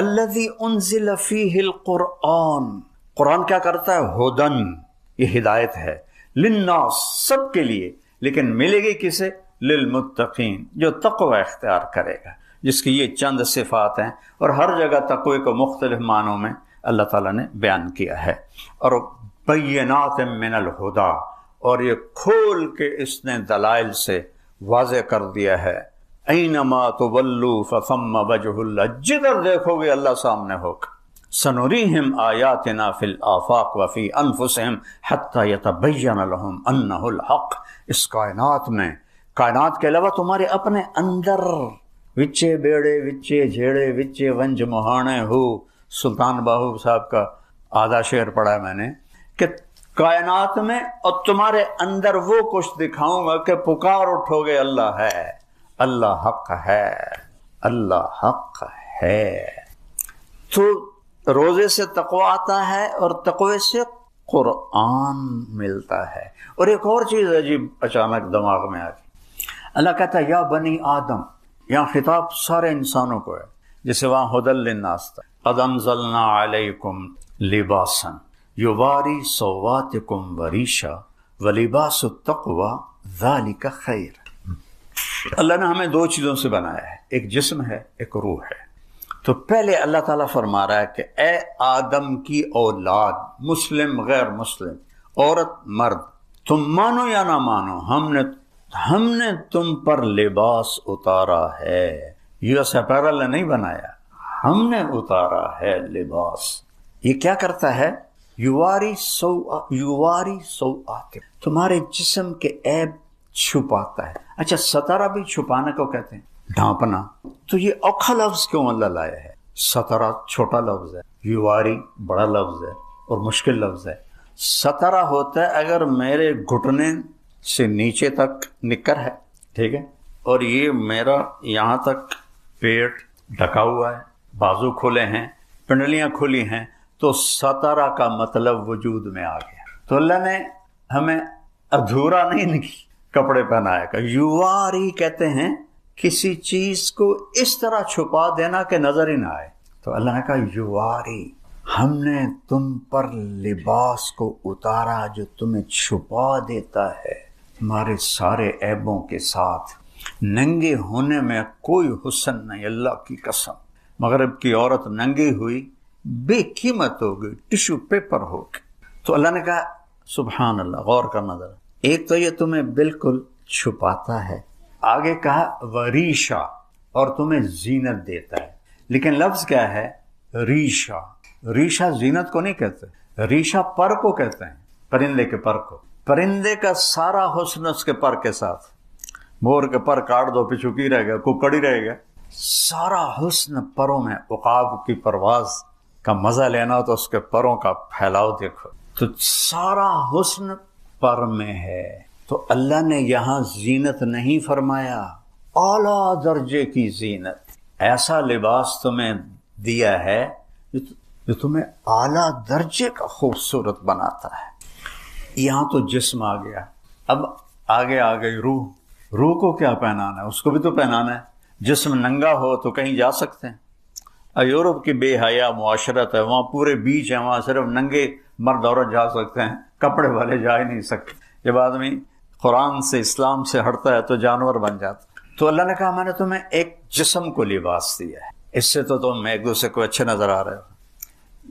الذی انزل فیہ القرآن، قرآن کیا کرتا ہے؟ ہدن، یہ ہدایت ہے، للناس، سب کے لیے، لیکن ملے گی کسے؟ للمتقین، جو تقوی اختیار کرے گا، جس کی یہ چند صفات ہیں، اور ہر جگہ تقوی کو مختلف معنوں میں اللہ تعالیٰ نے بیان کیا ہے۔ اور بینات من الہدا، اور یہ کھول کے اس نے دلائل سے واضح کر دیا ہے، اینما تولوا فثم وجہ اللہ، جدھر دیکھو گے اللہ سامنے ہوگا، سنریہم آیاتنا فی الآفاق وفی انفسہم حتی یتبین لہم انہ الحق، اس کائنات میں، کائنات کے علاوہ تمہارے اپنے اندر، وچے بیڑے وچے جھیڑے وچے ونج مہانے ہو، سلطان باہو صاحب کا آدھا شعر پڑھا ہے میں نے، کہ کائنات میں اور تمہارے اندر وہ کچھ دکھاؤں گا کہ پکار اٹھو گے اللہ ہے، اللہ حق ہے، اللہ حق ہے۔ تو روزے سے تقوی آتا ہے اور تقوی سے قرآن ملتا ہے۔ اور ایک اور چیز عجیب اچانک دماغ میں آ گئی، اللہ کہتا ہے یا بنی آدم، یہاں خطاب سارے انسانوں کو ہے، جسے وہاں ہدی للناس تھا، قد انزلنا علیکم لباسا یواری سواتکم وریشا ولباس التقوی ذالک خیر۔ اللہ نے ہمیں دو چیزوں سے بنایا ہے، ایک جسم ہے، ایک روح ہے۔ تو پہلے اللہ تعالیٰ فرما رہا ہے کہ اے آدم کی اولاد، مسلم غیر مسلم، عورت مرد، تم مانو یا نہ مانو، ہم نے تم پر لباس اتارا ہے، US اپیرل نے نہیں بنایا، ہم نے اتارا ہے لباس۔ یہ کیا کرتا ہے؟ یواری سوآت، تمہارے جسم کے عیب چھپاتا ہے۔ اچھا، ستارہ بھی چھپانے کو کہتے ہیں، ڈھانپنا۔ تو یہ اوکھا لفظ کیوں اللہ لایا ہے؟ ستارہ چھوٹا لفظ ہے، یواری بڑا لفظ ہے اور مشکل لفظ ہے۔ ستارہ ہوتا ہے اگر میرے گھٹنے سے نیچے تک نکر ہے، ٹھیک ہے، اور یہ میرا یہاں تک پیٹ ڈھکا ہوا ہے، بازو کھلے ہیں، پنڈلیاں کھلی ہیں، تو ستارہ کا مطلب وجود میں آ گیا۔ تو اللہ نے ہمیں ادھورا نہیں کپڑے پہنایا کہ یواری کہتے ہیں کسی چیز کو اس طرح چھپا دینا کہ نظر ہی نہ آئے۔ تو اللہ نے کہا یواری، ہم نے تم پر لباس کو اتارا جو تمہیں چھپا دیتا ہے تمہارے سارے عیبوں کے ساتھ۔ ننگے ہونے میں کوئی حسن نہیں، اللہ کی قسم۔ مغرب کی عورت ننگی ہوئی بے قیمت ہو گئی، ٹشو پیپر ہو گئی۔ تو اللہ نے کہا سبحان اللہ، غور کرنا ذرا، ایک تو یہ تمہیں بالکل چھپاتا ہے، آگے کہا وریشا، اور تمہیں زینت دیتا ہے۔ لیکن لفظ کیا ہے؟ ریشا۔ ریشا زینت کو نہیں کہتے، ریشا پر کو کہتے ہیں، پرندے کے پر کو۔ پرندے کا سارا حسن اس کے پر کے ساتھ، مور کے پر کاٹ دو پچھوکی رہ گیا، ککڑی رہ گیا، سارا حسن پروں میں۔ عقاب کی پرواز کا مزہ لینا ہو تو اس کے پروں کا پھیلاؤ دیکھو، تو سارا حسن پر میں ہے۔ تو اللہ نے یہاں زینت نہیں فرمایا، اعلیٰ درجے کی زینت، ایسا لباس تمہیں دیا ہے جو تمہیں اعلیٰ درجے کا خوبصورت بناتا ہے۔ یہاں تو جسم آ گیا، اب آگے آ گئی روح۔ روح کو کیا پہنانا ہے؟ اس کو بھی تو پہنانا ہے۔ جسم ننگا ہو تو کہیں جا سکتے ہیں؟ یورپ کی بے حیا معاشرت ہے، وہاں پورے بیچ ہیں، وہاں صرف ننگے مرد عورت جا سکتے ہیں، کپڑے والے جا ہی نہیں سکتے۔ جب آدمی قرآن سے اسلام سے ہٹتا ہے تو جانور بن جاتا ہے۔ تو اللہ نے کہا میں نے تمہیں ایک جسم کو لباس دیا ہے، اس سے تو تم ایک دوسرے کو اچھے نظر آ رہے ہو،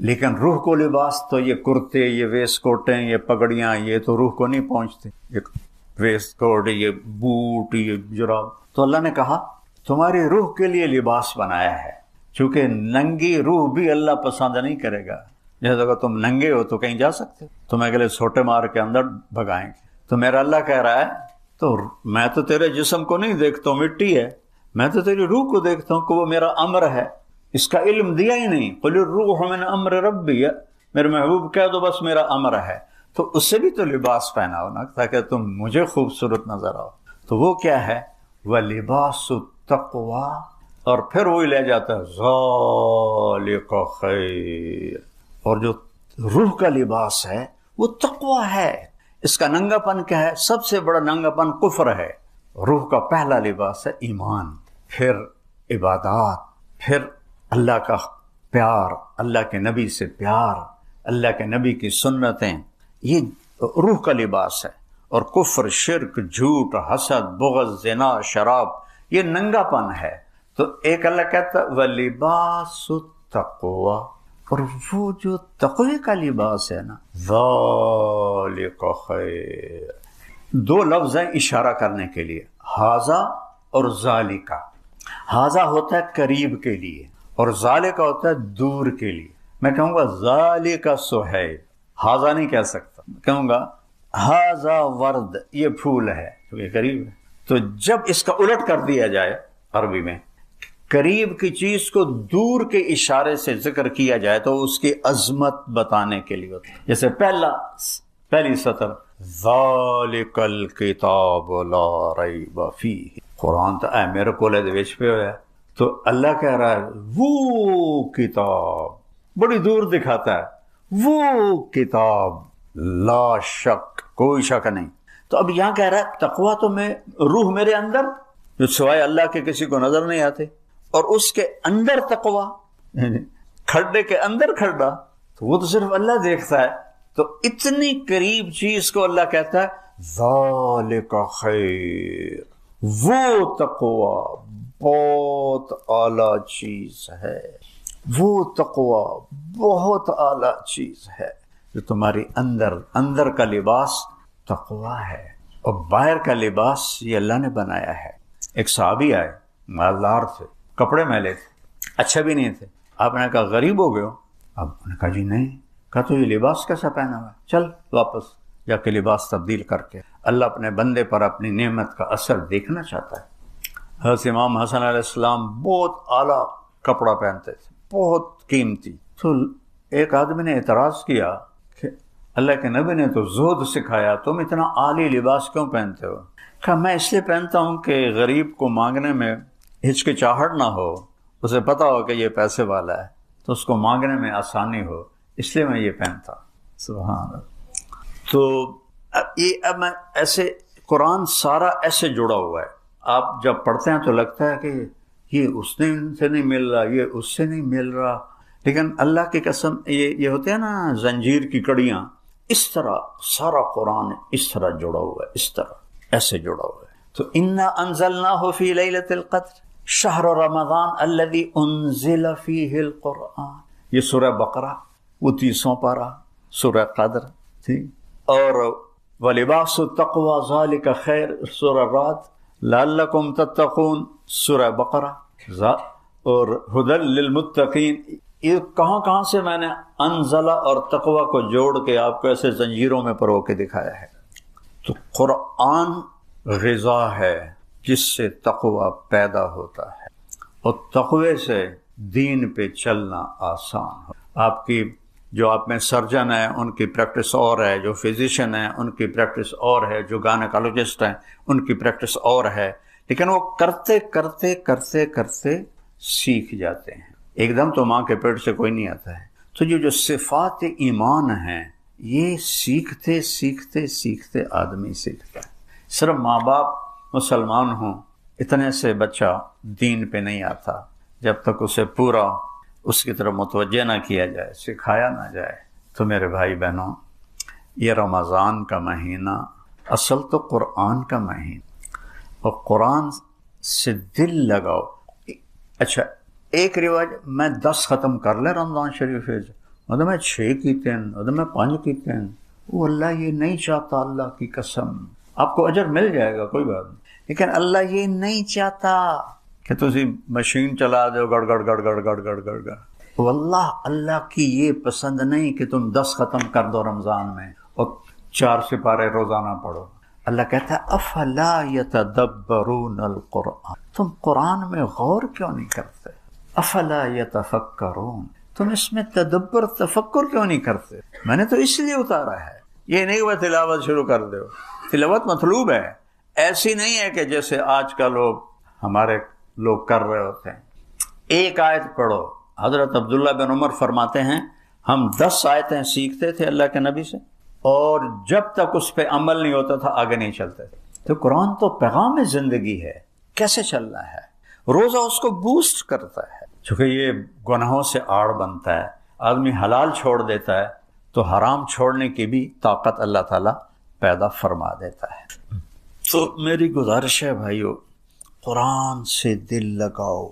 لیکن روح کو لباس تو یہ کرتے، یہ ویسٹ کوٹیں، یہ پگڑیاں، یہ تو روح کو نہیں پہنچتے، یہ ویسٹ کوٹ، یہ بوٹ، یہ جراب۔ تو اللہ نے کہا تمہاری روح کے لیے لباس بنایا ہے، چونکہ ننگی روح بھی اللہ پسند نہیں کرے گا۔ جیسے اگر تم ننگے ہو تو کہیں جا سکتے، تمہیں اگلے سوٹے مار کے اندر بھگائیں گے۔ تو میرا اللہ کہہ رہا ہے تو میں تو تیرے جسم کو نہیں دیکھتا ہوں، مٹی ہے، میں تو تیری روح کو دیکھتا ہوں کہ وہ میرا امر ہے، اس کا علم دیا ہی نہیں۔ قل الروح من امر ربی، میرے محبوب کہہ دو بس میرا امر ہے۔ تو اس سے بھی تو لباس پہناؤ نا، تاکہ تم مجھے خوبصورت نظر آؤ۔ تو وہ کیا ہے؟ وَلِبَاسُ التَّقْوَىٰ، اور پھر وہی لے جاتا ہے ذَلِكَ خَيْرٌ، اور جو روح کا لباس ہے وہ تقویٰ ہے۔ اس کا ننگا پن کیا ہے؟ سب سے بڑا ننگا پن کفر ہے۔ روح کا پہلا لباس ہے ایمان، پھر عبادات، پھر اللہ کا پیار، اللہ کے نبی سے پیار، اللہ کے نبی کی سنتیں، یہ روح کا لباس ہے. اور کفر، شرک، جھوٹ، حسد، بغض، زنا، شراب، یہ ننگا پن ہے. تو ایک اللہ کہتا ہے وَلِبَاسُ التَّقْوَى، اور وہ جو تقوی کا لباس ہے نا، ذَلِكَ خَيْرٌ. دو لفظ ہیں اشارہ کرنے کے لیے، ہاذا اور ذالکا. ہاذا ہوتا ہے قریب کے لیے اور ذالکا ہوتا ہے دور کے لیے. میں کہوں گا ذالکا سہیل، ہاذا نہیں کہہ سکتا، کہوں گا ہاذا ورد، یہ پھول ہے کیونکہ قریب ہے. تو جب اس کا الٹ کر دیا جائے عربی میں، قریب کی چیز کو دور کے اشارے سے ذکر کیا جائے تو اس کی عظمت بتانے کے لیے ہوتا ہے. جیسے پہلی سطر ذالک الکتاب لا ریب فیہ، قرآن تو اے میرے کولے دے وچ پہ ہویا ہے. تو اللہ کہہ رہا ہے وہ کتاب، بڑی دور دکھاتا ہے، وہ کتاب لا شک، کوئی شک نہیں. تو اب یہاں کہہ رہا ہے تقویٰ تو میں روح میرے اندر جو سوائے اللہ کے کسی کو نظر نہیں آتے، اور اس کے اندر تقویٰ، کھڈے کے اندر کھڈا، تو وہ تو صرف اللہ دیکھتا ہے. تو اتنی قریب چیز کو اللہ کہتا ہے ذالک خیر، وہ تقویٰ بہت اعلیٰ چیز ہے، وہ تقویٰ بہت اعلیٰ چیز ہے. جو تمہاری اندر کا لباس تقویٰ ہے، اور باہر کا لباس یہ اللہ نے بنایا ہے. ایک صحابی آئے، مالدار تھے، کپڑے میلے تھے، اچھے بھی نہیں تھے. آپ نے کہا غریب ہو گئے ہو؟ اب نے کہا جی نہیں. کہا تو یہ لباس کیسا پہنا ہوا ہے؟ چل واپس جا کے لباس تبدیل کر کے. اللہ اپنے بندے پر اپنی نعمت کا اثر دیکھنا چاہتا ہے. حضرت امام حسن علیہ السلام بہت اعلیٰ کپڑا پہنتے تھے، بہت قیمتی. تو ایک آدمی نے اعتراض کیا کہ اللہ کے نبی نے تو زہد سکھایا، تم اتنا عالی لباس کیوں پہنتے ہو؟ کہا میں اس لیے پہنتا ہوں کہ غریب کو مانگنے میں ہچکچاہٹ نہ ہو، اسے پتا ہو کہ یہ پیسے والا ہے تو اس کو مانگنے میں آسانی ہو، اس لیے میں یہ پہنتا. سبحان اللہ. تو اب میں ایسے قرآن سارا ایسے جڑا ہوا ہے. آپ جب پڑھتے ہیں تو لگتا ہے کہ یہ اس نے ان سے نہیں مل رہا، یہ اس سے نہیں مل رہا، لیکن اللہ کی قسم یہ ہوتے ہیں نا زنجیر کی کڑیاں، اس طرح سارا قرآن اس طرح جڑا ہوا ہے، اس طرح ایسے جڑا ہوا ہے. تو انا انزلناہ فی لیلۃ القدر شہر رمضان الذی انزل فیہ القرآن. یہ سورہ بقرہ، وہ 30واں پارہ سورہ قدر تھی. اور وَلِبَاسُ التَّقْوَى ذَلِكَ خَيْرٌ سورہ رعد، لَعَلَّكُمْ تَتَّقُونَ سورہ بقرہ، اور ہدی للمتقین. یہ کہاں سے میں نے انزلہ اور تقوی کو جوڑ کے آپ کو ایسے زنجیروں میں پرو کے دکھایا ہے. تو قرآن غذا ہے جس سے تقوی پیدا ہوتا ہے، اور تقوی سے دین پہ چلنا آسان ہو. آپ کی جو آپ میں سرجن ہیں ان کی پریکٹس اور ہے، جو فزیشین ہیں ان کی پریکٹس اور ہے، جو گائنیکالوجسٹ ہیں ان کی پریکٹس اور ہے، لیکن وہ کرتے کرتے کرتے کرتے سیکھ جاتے ہیں. ایک دم تو ماں کے پیٹ سے کوئی نہیں آتا ہے. تو یہ جو صفات ایمان ہیں یہ سیکھتے سیکھتے سیکھتے آدمی سیکھتا ہے. صرف ماں باپ مسلمان ہوں اتنے سے بچہ دین پہ نہیں آتا جب تک اسے پورا اس کی طرف متوجہ نہ کیا جائے، سکھایا نہ جائے. تو میرے بھائی بہنوں، یہ رمضان کا مہینہ اصل تو قرآن کا مہینہ، اور قرآن سے دل لگاؤ. اچھا ایک رواج میں 10 ختم کر لے رمضان شریف میں 6 کیتے ہیں، میں 5 کیتے ہیں. وہ اللہ یہ نہیں چاہتا، اللہ کی قسم. آپ کو اجر مل جائے گا کوئی بات نہیں، لیکن اللہ یہ نہیں چاہتا کہ تسی مشین چلا دو گڑ گڑ گڑ گڑ گڑ گڑ گڑ گڑ. واللہ اللہ کی یہ پسند نہیں کہ تم 10 ختم کر دو رمضان میں اور 4 سپارے روزانہ پڑھو. اللہ کہتا ہے افلا یتدبرون القرآن، تم قرآن میں غور کیوں نہیں کرتے؟ افلا یتفکرون، تم اس میں تدبر تفکر کیوں نہیں کرتے؟ میں نے تو اس لیے اتارا ہے. یہ نہیں کہ تلاوت شروع کر دو، تلاوت مطلوب ہے، ایسی نہیں ہے کہ جیسے آج کا ہمارے لوگ کر رہے ہوتے ہیں. ایک آیت پڑھو. حضرت عبداللہ بن عمر فرماتے ہیں ہم 10 آیتیں سیکھتے تھے اللہ کے نبی سے، اور جب تک اس پہ عمل نہیں ہوتا تھا آگے نہیں چلتے تھے. تو قرآن تو پیغام زندگی ہے، کیسے چلنا ہے. روزہ اس کو بوسٹ کرتا ہے. چونکہ یہ گناہوں سے آڑ بنتا ہے، آدمی حلال چھوڑ دیتا ہے تو حرام چھوڑنے کی بھی طاقت اللہ تعالیٰ پیدا فرما دیتا ہے۔ تو میری گزارش ہے بھائیو، قرآن سے دل لگاؤ۔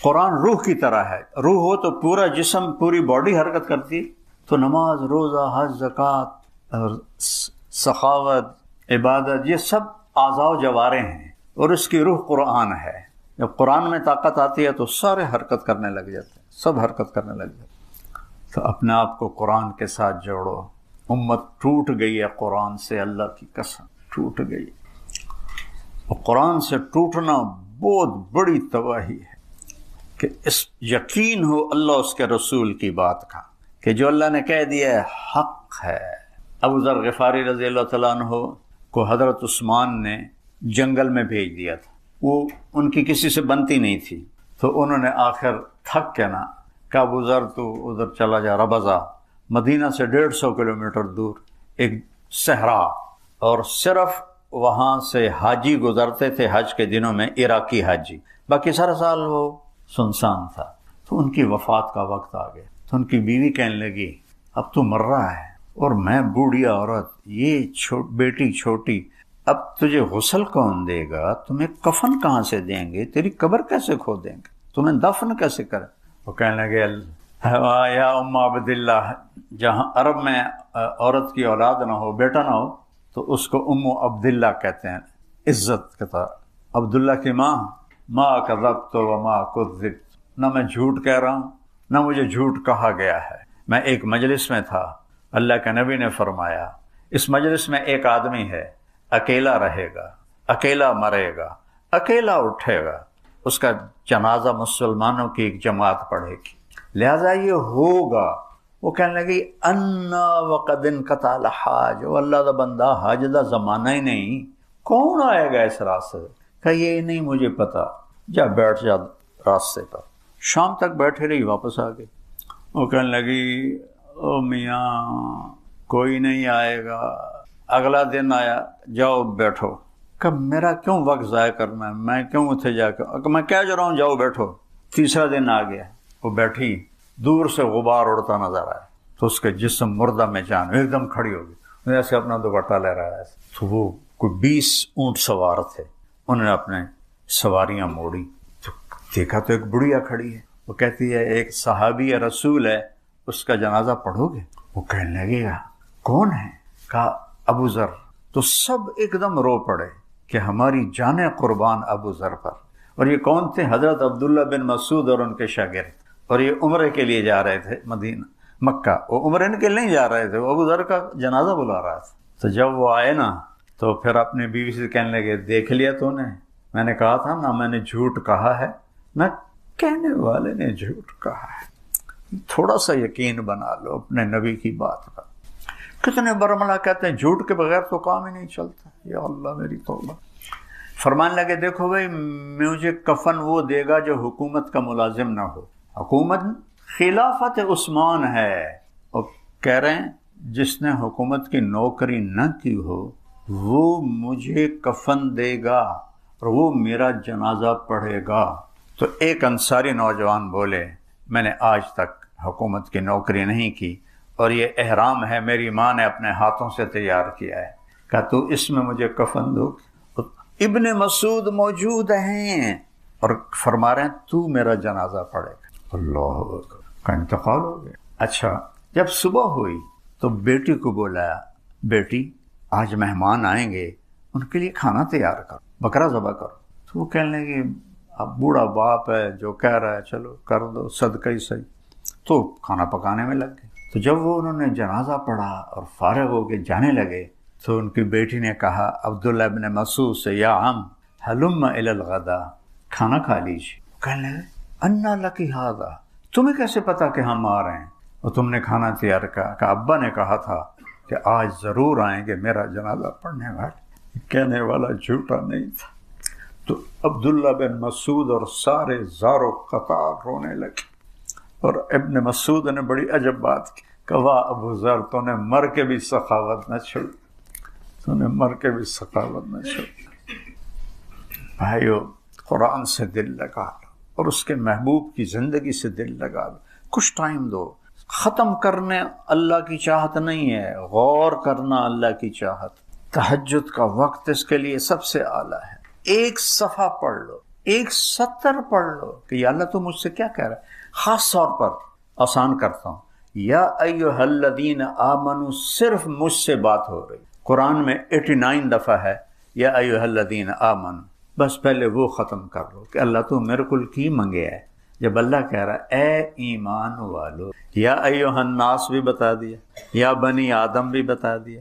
قرآن روح کی طرح ہے، روح ہو تو پورا جسم، پوری باڈی حرکت کرتی ہے، تو نماز، روزہ، حج، زکوٰۃ اور سخاوت، عبادت، یہ سب اعضاء و جوارح ہیں، اور اس کی روح قرآن ہے۔ جب قرآن میں طاقت آتی ہے تو سارے حرکت کرنے لگ جاتے ہیں، سب حرکت کرنے لگ جاتے ہیں۔ تو اپنے آپ کو قرآن کے ساتھ جوڑو۔ امت ٹوٹ گئی ہے قرآن سے، اللہ کی قسم ٹوٹ گئی۔ اور قرآن سے ٹوٹنا بہت بڑی تباہی ہے، کہ اس یقین ہو اللہ اس کے رسول کی بات کا، کہ جو اللہ نے کہہ دیا ہے حق ہے۔ ابو ذر غفاری رضی اللہ تعالیٰ عنہ کو حضرت عثمان نے جنگل میں بھیج دیا تھا، وہ ان کی کسی سے بنتی نہیں تھی، تو انہوں نے آخر تھک کے نا کہ ابو ذر تو ادھر چلا جا، ربضہ، مدینہ سے 150 کلومیٹر دور ایک صحرا، اور صرف وہاں سے حاجی گزرتے تھے حج کے دنوں میں، عراقی حاجی، باقی سارا سال وہ سنسان تھا۔ تو ان کی وفات کا وقت آ گیا، تو ان کی بیوی کہنے لگی اب تو مر رہا ہے اور میں بوڑھی عورت، یہ بیٹی چھوٹی، اب تجھے غسل کون دے گا، تمہیں کفن کہاں سے دیں گے، تیری قبر کیسے کھودیں گے، تمہیں دفن کیسے کریں؟ وہ کہنے لگے یا ام عبداللہ، جہاں عرب میں عورت کی اولاد نہ ہو، بیٹا نہ ہو، تو اس کو ام عبداللہ کہتے ہیں، عزت کے طور۔ عبداللہ کی ماں، ما کذبت وما کذبت، نہ میں جھوٹ کہہ رہا ہوں نہ مجھے جھوٹ کہا گیا ہے۔ میں ایک مجلس میں تھا، اللہ کے نبی نے فرمایا اس مجلس میں ایک آدمی ہے، اکیلا رہے گا، اکیلا مرے گا، اکیلا اٹھے گا، اس کا جنازہ مسلمانوں کی ایک جماعت پڑھے گی، لہذا یہ ہوگا۔ وہ کہنے لگی انا وقد انقطع الحاج، وہ اللہ دا بندہ، حاج دا زمانہ ہی نہیں، کون آئے گا اس راستے؟ کہ یہ نہیں مجھے پتا، جا بیٹھ جا راستے پر۔ شام تک بیٹھے رہی، واپس آ گئی۔ وہ کہنے لگی او میاں کوئی نہیں آئے گا۔ اگلا دن آیا، جاؤ بیٹھو۔ کہ میرا کیوں وقت ضائع کرنا ہے، میں کیوں اتنے جا کے، میں کہہ جا رہا ہوں جاؤ بیٹھو۔ تیسرا دن آ گیا، وہ بیٹھی، دور سے غبار اڑتا نظر آیا، تو اس کے جسم مردہ میں جان ایک دم کھڑی ہو گئی، ایسے اپنا دوپٹہ لے رہا ہے۔ تو وہ کوئی 20 اونٹ سوار تھے، انہوں نے اپنے سواریاں موڑی، تو دیکھا تو ایک بڑھیا کھڑی ہے۔ وہ کہتی ہے ایک صحابی رسول ہے، اس کا جنازہ پڑھو گے؟ وہ کہنے لگے گا کون ہے؟ کہا ابو ذر۔ تو سب ایک دم رو پڑے کہ ہماری جانیں قربان ابو ذر پر۔ اور یہ کون تھے؟ حضرت عبداللہ بن مسعود اور ان کے شاگرد، اور یہ عمرے کے لیے جا رہے تھے مدینہ مکہ، وہ عمرے کے لیے نہیں جا رہے تھے، وہ ابو ذر کا جنازہ بلا رہا تھا۔ تو جب وہ آئے نا تو پھر اپنی بیوی سے کہنے لگے دیکھ لیا تو نے، میں نے کہا تھا نہ میں نے جھوٹ کہا ہے نہ کہنے والے نے جھوٹ کہا ہے۔ تھوڑا سا یقین بنا لو اپنے نبی کی بات پر۔ کتنے برملا کہتے ہیں جھوٹ کے بغیر تو کام ہی نہیں چلتا، یا اللہ میری توبہ۔ فرمان لگے دیکھو بھائی، مجھے کفن وہ دے گا جو حکومت کا ملازم نہ ہو۔ حکومت خلافت عثمان ہے، اور کہہ رہے ہیں جس نے حکومت کی نوکری نہ کی ہو وہ مجھے کفن دے گا اور وہ میرا جنازہ پڑھے گا۔ تو ایک انصاری نوجوان بولے میں نے آج تک حکومت کی نوکری نہیں کی، اور یہ احرام ہے میری ماں نے اپنے ہاتھوں سے تیار کیا ہے، کہا تو اس میں مجھے کفن دو۔ ابن مسعود موجود ہیں اور فرما رہے ہیں تو میرا جنازہ پڑھے گا۔ اللہ اکبر، کا انتقال ہو گیا۔ اچھا، جب صبح ہوئی تو بیٹی کو بولا بیٹی آج مہمان آئیں گے، ان کے لیے کھانا تیار کرو، بکرا ذبح کرو۔ تو وہ کہنے لگے اب بوڑھا باپ ہے جو کہہ رہا ہے چلو کر دو، صدقہ ہی صحیح۔ تو کھانا پکانے میں لگ گئے۔ تو جب وہ انہوں نے جنازہ پڑھا اور فارغ ہو کے جانے لگے تو ان کی بیٹی نے کہا عبداللہ ابن مسعود سے یا عم حلم الی الغدا، کھانا کھا لیجیے۔ کہنے لگے انا لکی ھذا، تمہیں کیسے پتا کہ ہم آ رہے ہیں اور تم نے کھانا تیار کیا؟ کہ ابا نے کہا تھا کہ آج ضرور آئیں گے میرا جنازہ پڑھنے والے۔ کہنے والا جھوٹا نہیں تھا۔ تو عبداللہ بن مسعود اور سارے زار و قطار رونے لگے، اور ابن مسعود نے بڑی عجب بات کی کہ واہ ابو ذر تو نے مر کے بھی سخاوت نہ چھوڑی، تو نے مر کے بھی سخاوت نہ چھوڑی۔ بھائیو قرآن سے دل لگا لو، اور اس کے محبوب کی زندگی سے دل لگا لو، کچھ ٹائم دو. ختم کرنے اللہ کی چاہت نہیں ہے، غور کرنا اللہ کی چاہت. تہجد کا وقت اس کے لیے سب سے اعلیٰ ہے. ایک صفحہ پڑھ لو، ایک سطر پڑھ لو کہ یا اللہ تو مجھ سے کیا کہہ رہا ہے. خاص طور پر آسان کرتا ہوں، یا ایھا الذین آمنو صرف مجھ سے بات ہو رہی. قرآن میں 89 دفعہ ہے یا ایھا الذین آمنو، بس پہلے وہ ختم کر لو کہ اللہ تو میرے کو کی منگے ہے. جب اللہ کہہ رہا ہے اے ایمان والو، یا ایھا الناس بھی بتا دیا، یا بنی آدم بھی بتا دیا،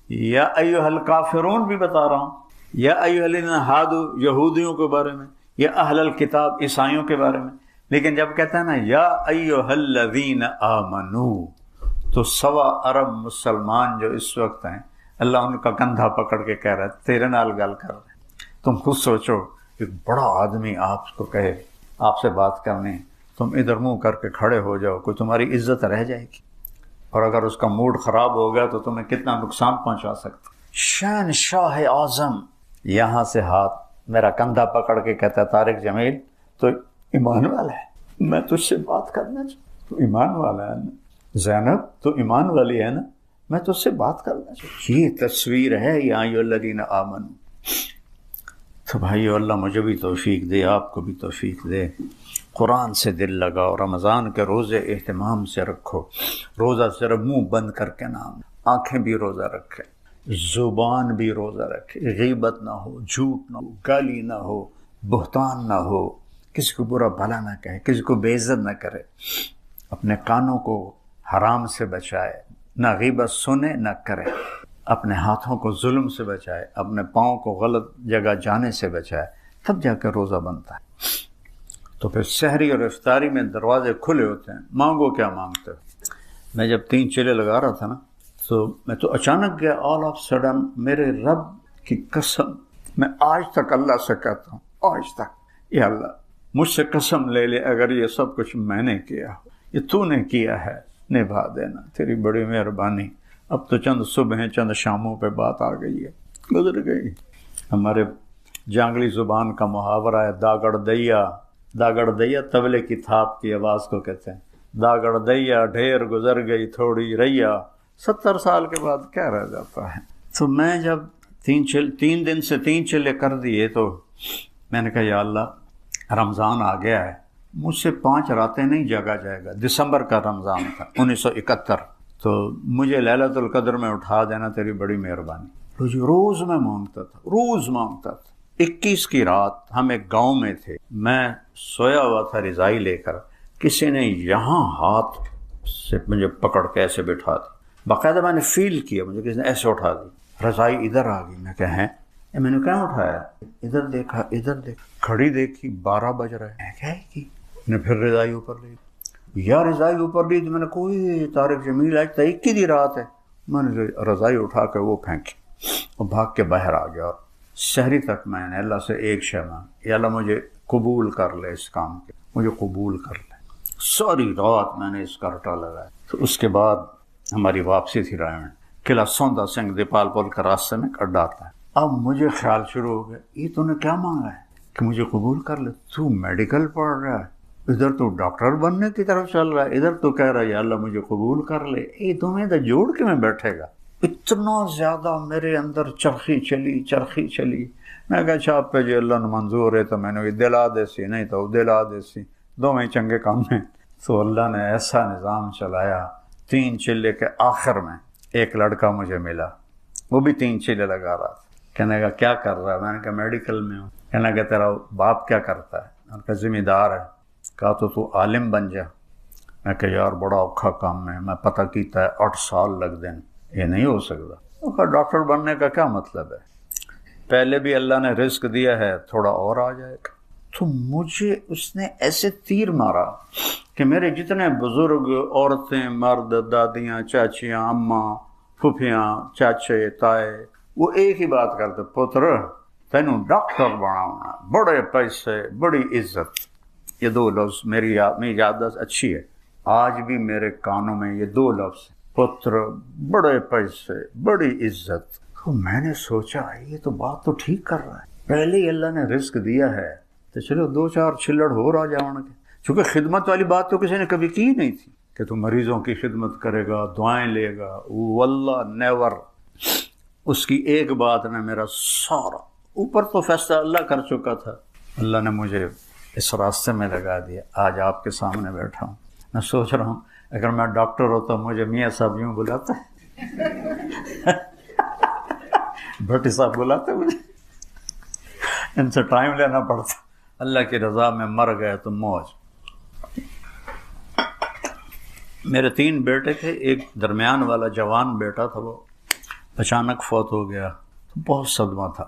یا ایھا الکافرون بھی بتا رہا ہوں، یا ایھا الذین ہادوا یہودیوں کے بارے میں، یا اہل الکتاب عیسائیوں کے بارے میں. لیکن جب کہتا ہے نا یا ایھا الذین آمنو، تو 1.25 ارب مسلمان جو اس وقت ہیں، اللہ ان کا کندھا پکڑ کے کہہ رہا ہے تیرے نال گل کر رہے ہیں. تم خود سوچو، ایک بڑا آدمی آپ کو کہے آپ سے بات کرنے، تم ادھر منہ کر کے کھڑے ہو جاؤ، کوئی تمہاری عزت رہ جائے گی؟ اور اگر اس کا موڈ خراب ہو گیا تو تمہیں کتنا نقصان پہنچا سکتا. شہنشاہ اعظم یہاں سے ہاتھ میرا کندھا پکڑ کے کہتا ہے طارق جمیل تو ایمان والا ہے، میں تجھ سے بات کرنا چاہتا. تو ایمان والا ہے نا زینب، تو ایمان والی ہے نا، میں تجھ سے بات کرنا چاہتا. یہ تصویر ہے یا ایھا الذین آمنو. تو بھائیو اللہ مجھے بھی توفیق دے، آپ کو بھی توفیق دے. قرآن سے دل لگاؤ، رمضان کے روزے اہتمام سے رکھو. روزہ صرف منہ بند کر کے نام، آنکھیں بھی روزہ رکھے، زبان بھی روزہ رکھے، غیبت نہ ہو، جھوٹ نہ ہو، گالی نہ ہو، بہتان نہ ہو، کسی کو برا بھلا نہ کہے، کسی کو بے عزت نہ کرے. اپنے کانوں کو حرام سے بچائے، نہ غیبت سنے نہ کرے. اپنے ہاتھوں کو ظلم سے بچائے، اپنے پاؤں کو غلط جگہ جانے سے بچائے، تب جا کے روزہ بنتا ہے. تو پھر سحری اور افطاری میں دروازے کھلے ہوتے ہیں، مانگو کیا مانگتے ہو. میں جب 3 چلے لگا رہا تھا نا، تو میں تو اچانک گیا، آل آف سڈن میرے رب کی قسم، میں آج تک اللہ سے کہتا ہوں، آج تک، یا اللہ مجھ سے قسم لے لے اگر یہ سب کچھ میں نے کیا ہو، یہ تو نے کیا ہے، نبھا دینا، تیری بڑی مہربانی. اب تو چند صبح چند شاموں پہ بات آ گئی ہے، گزر گئی. ہمارے جانگلی زبان کا محاورہ ہے داگڑ دیا. داگڑ دیا تبلے کی تھاپ کی آواز کو کہتے ہیں. داگڑ دیا ڈھیر گزر گئی تھوڑی ریا، 70 سال کے بعد کیا رہ جاتا ہے. تو میں جب 3 دن سے 3 چلے کر دیے تو میں نے کہا یا اللہ رمضان آ گیا ہے، مجھ سے 5 راتیں نہیں جاگا جائے گا. دسمبر کا رمضان تھا 1971، تو مجھے لیلۃ القدر میں اٹھا دینا، تیری بڑی مہربانی. روز میں مانگتا تھا، روز مانگتا تھا. 21 کی رات ہم ایک گاؤں میں تھے، میں سویا ہوا تھا رضائی لے کر، کسی نے یہاں ہاتھ سے مجھے پکڑ کے ایسے بٹھا دی. باقاعدہ میں نے فیل کیا، مجھے کسی نے ایسے اٹھا دی. رضائی ادھر آ گئی. میں کہا ہیں میں نے کہاں اٹھایا؟ ادھر دیکھا، ادھر دیکھا، گھڑی دیکھی 12 بج رہے ہیں. کیا ہے کی نے پھر رضائی اوپر لی. یا رضائی اوپر لی تو میں نے کوئی طارق جمیل آج تو 21 دی رات ہے. میں نے رضائی اٹھا کے وہ پھینکی اور بھاگ کے باہر آ گیا. اور شہری تک میں نے اللہ سے ایک شے مانگی، یا اللہ مجھے قبول کر لے اس کام کے، مجھے قبول کر لے. ساری رات میں نے اس کا رٹا لگایا. تو اس کے بعد ہماری واپسی تھی رائے میں، قلعہ سوندا سنگھ دیپال پول کا راستے میں ایک اڈا آتا ہے. اب مجھے خیال شروع ہو گیا یہ تو نے کیا مانگا ہے کہ مجھے قبول کر لے. تو میڈیکل پڑھ رہا ہے، ادھر تو ڈاکٹر بننے کی طرف چل رہا ہے، ادھر تو کہہ رہا ہے یا اللہ مجھے قبول کر لے. یہ تمہیں تو جوڑ کے میں بیٹھے گا. اتنا زیادہ میرے اندر چرخی چلی. میں کہا اچھا آپ پہ جی اللہ نے منظور ہے تو میں نے دلا دے سی، نہیں تو دلا دے سی، دو میں چنگے کام ہیں. تو اللہ نے ایسا نظام چلایا. 3 چلے کے آخر میں ایک لڑکا مجھے ملا، وہ بھی 3 چلے لگا رہا تھا. کہنے کا کیا کر رہا ہے؟ میں نے کہا میڈیکل میں ہوں. کہنے کا تیرا باپ کیا کرتا ہے؟ میں نے کہا ذمہ دار ہے. کہا تو عالم بن جا. میں کہا یار بڑا اوکھا کام ہے، میں پتہ کیتا ہے 8 سال لگ دیں، یہ نہیں ہو سکتا. وہ کہا ڈاکٹر بننے کا کیا مطلب ہے، پہلے بھی اللہ نے رزق دیا ہے، تھوڑا اور آ جائے گا. تو مجھے اس نے ایسے تیر مارا کہ میرے جتنے بزرگ، عورتیں، مرد، دادیاں، چاچیاں، اماں، پھوپھیاں، چاچے، تائے، وہ ایک ہی بات کرتے، پتر تینوں ڈاکٹر بناؤنا، بڑے پیسے، بڑی عزت. یہ 2 لفظ میری یادداشت اچھی ہے، آج بھی میرے کانوں میں یہ 2 لفظ، پتر، بڑے پیسے، بڑی عزت. تو میں نے سوچا یہ تو بات تو ٹھیک کر رہا ہے، پہلے ہی اللہ نے رزق دیا ہے تو تو چلو 2-4 چھلڑ ہو رہا جاؤں گے، چونکہ خدمت والی بات تو کسی نے کبھی کی نہیں تھی کہ تو مریضوں کی خدمت کرے گا، دعائیں لے گا، واللہ نیور. اس کی ایک بات نے میرا سارا اوپر تو فیصلہ اللہ کر چکا تھا، اللہ نے مجھے اس راستے میں لگا دیا. آج آپ کے سامنے بیٹھا ہوں، میں سوچ رہا ہوں اگر میں ڈاکٹر ہوتا مجھے میاں صاحب یوں بلاتا بھٹی صاحب بلاتے مجھے، ان سے ٹائم لینا پڑتا. اللہ کی رضا میں مر گئے تو موج. میرے 3 بیٹے تھے، ایک درمیان والا جوان بیٹا تھا، وہ اچانک فوت ہو گیا تو بہت صدمہ تھا.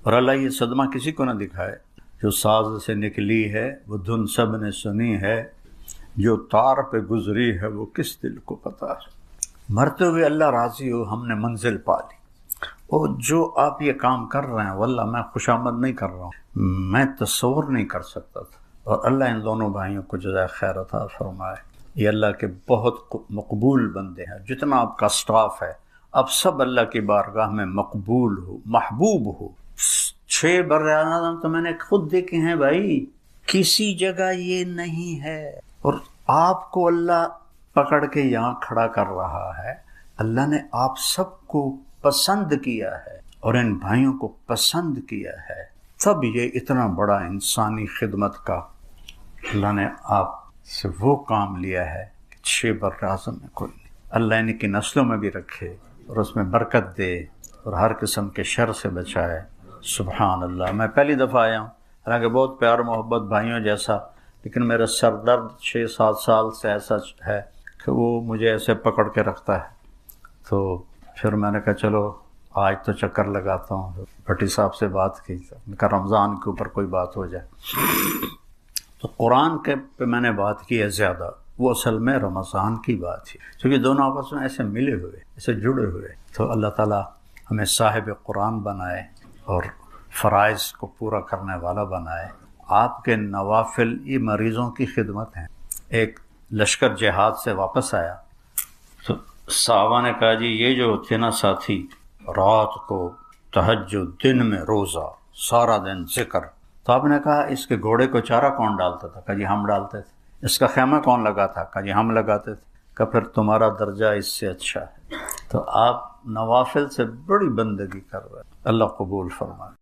اور اللہ یہ صدمہ کسی کو نہ دکھائے. جو ساز سے نکلی ہے وہ دھن سب نے سنی ہے، جو تار پہ گزری ہے وہ کس دل کو پتہ ہے. مرتے ہوئے اللہ راضی ہو، ہم نے منزل پا لی. اور جو آپ یہ کام کر رہے ہیں واللہ میں خوشامد نہیں کر رہا ہوں، میں تصور نہیں کر سکتا تھا. اور اللہ ان دونوں بھائیوں کو جزائے خیر عطا فرمائے. یہ اللہ کے بہت مقبول بندے ہیں. جتنا آپ کا سٹاف ہے اب سب اللہ کی بارگاہ میں مقبول ہو، محبوب ہو. 6 براعظم تو میں نے خود دیکھے ہیں بھائی، کسی جگہ یہ نہیں ہے. اور آپ کو اللہ پکڑ کے یہاں کھڑا کر رہا ہے. اللہ نے آپ سب کو پسند کیا ہے اور ان بھائیوں کو پسند کیا ہے، تب یہ اتنا بڑا انسانی خدمت کا اللہ نے آپ سے وہ کام لیا ہے کہ 6 براعظم میں کوئی نہیں. اللہ ان کی نسلوں میں بھی رکھے اور اس میں برکت دے اور ہر قسم کے شر سے بچائے. سبحان اللہ. میں پہلی دفعہ آیا ہوں، حالانکہ بہت پیار محبت بھائیوں جیسا، لیکن میرا سر درد 6-7 سال سے ایسا ہے کہ وہ مجھے ایسے پکڑ کے رکھتا ہے. تو پھر میں نے کہا چلو آج تو چکر لگاتا ہوں. بھٹی صاحب سے بات کی، کہا رمضان کے اوپر کوئی بات ہو جائے. تو قرآن کے پہ میں نے بات کی ہے زیادہ، وہ اصل میں رمضان کی بات تھی، کیونکہ دونوں آپس میں ایسے ملے ہوئے، ایسے جڑے ہوئے. تو اللہ تعالیٰ ہمیں صاحب قرآن بنائے اور فرائض کو پورا کرنے والا بنائے. آپ کے نوافل یہ مریضوں کی خدمت ہیں. ایک لشکر جہاد سے واپس آیا تو صحابہ نے کہا جی یہ جو تھے نا ساتھی، رات کو تہجد، دن میں روزہ، سارا دن ذکر. تو آپ نے کہا اس کے گھوڑے کو چارہ کون ڈالتا تھا؟ کہا جی ہم ڈالتے تھے. اس کا خیمہ کون لگا تھا؟ کہا جی ہم لگاتے تھے. کہا پھر تمہارا درجہ اس سے اچھا ہے. تو آپ نوافل سے بڑی بندگی کر رہے ہیں. اللہ قبول فرمائے.